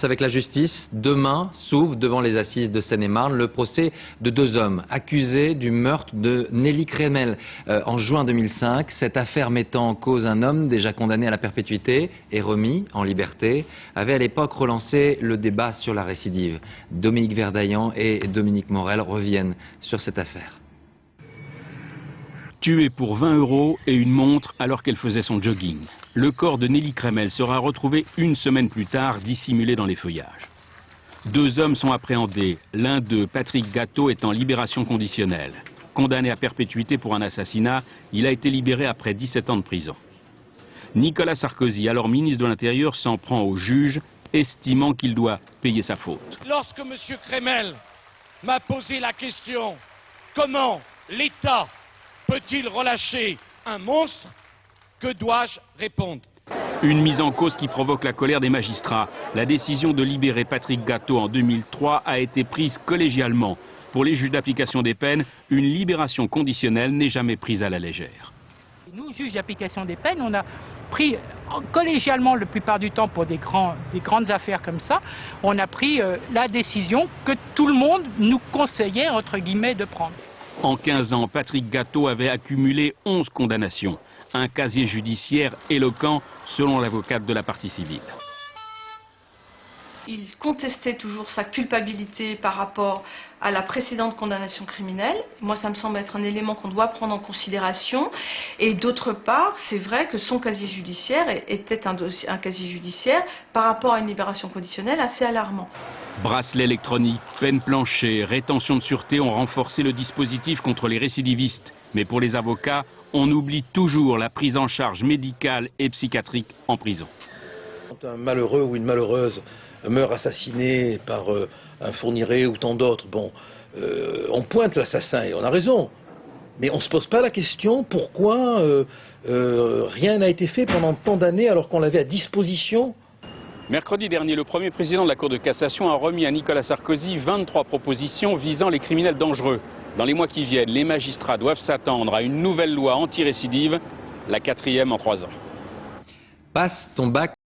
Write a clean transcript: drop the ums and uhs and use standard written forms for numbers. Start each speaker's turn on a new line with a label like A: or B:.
A: Avec la justice, demain s'ouvre devant les assises de Seine-et-Marne le procès de deux hommes accusés du meurtre de Nelly Cremel en juin 2005. Cette affaire mettant en cause un homme déjà condamné à la perpétuité et remis en liberté avait à l'époque relancé le débat sur la récidive. Dominique Verdaillan et Dominique Morel reviennent sur cette affaire.
B: Tuée pour 20 € et une montre alors qu'elle faisait son jogging. Le corps de Nelly Cremel sera retrouvé une semaine plus tard, dissimulé dans les feuillages. Deux hommes sont appréhendés. L'un d'eux, Patrick Gateau, est en libération conditionnelle. Condamné à perpétuité pour un assassinat, il a été libéré après 17 ans de prison. Nicolas Sarkozy, alors ministre de l'Intérieur, s'en prend au juge, estimant qu'il doit payer sa faute.
C: Lorsque M. Cremel m'a posé la question « Comment l'État peut-il relâcher un monstre ?» Que dois-je répondre?
B: Une mise en cause qui provoque la colère des magistrats. La décision de libérer Patrick Gateau en 2003 a été prise collégialement. Pour les juges d'application des peines, une libération conditionnelle n'est jamais prise à la légère.
D: Nous, juges d'application des peines, on a pris collégialement, la plupart du temps pour des grandes affaires comme ça, on a pris la décision que tout le monde nous conseillait, entre guillemets, de prendre.
B: En 15 ans, Patrick Gateau avait accumulé 11 condamnations. Un casier judiciaire éloquent, selon l'avocate de la partie civile.
E: Il contestait toujours sa culpabilité par rapport à la précédente condamnation criminelle. Moi, ça me semble être un élément qu'on doit prendre en considération. Et d'autre part, c'est vrai que son casier judiciaire était un casier judiciaire par rapport à une libération conditionnelle assez alarmant.
B: Bracelet électronique, peine planchée, rétention de sûreté ont renforcé le dispositif contre les récidivistes. Mais pour les avocats, on oublie toujours la prise en charge médicale et psychiatrique en prison.
F: Quand un malheureux ou une malheureuse meurt assassiné par un Fourniret ou tant d'autres, on pointe l'assassin et on a raison. Mais on ne se pose pas la question pourquoi rien n'a été fait pendant tant d'années alors qu'on l'avait à disposition.
B: Mercredi dernier, le premier président de la Cour de cassation a remis à Nicolas Sarkozy 23 propositions visant les criminels dangereux. Dans les mois qui viennent, les magistrats doivent s'attendre à une nouvelle loi anti-récidive, la 4e en 3 ans.
A: Passe ton bac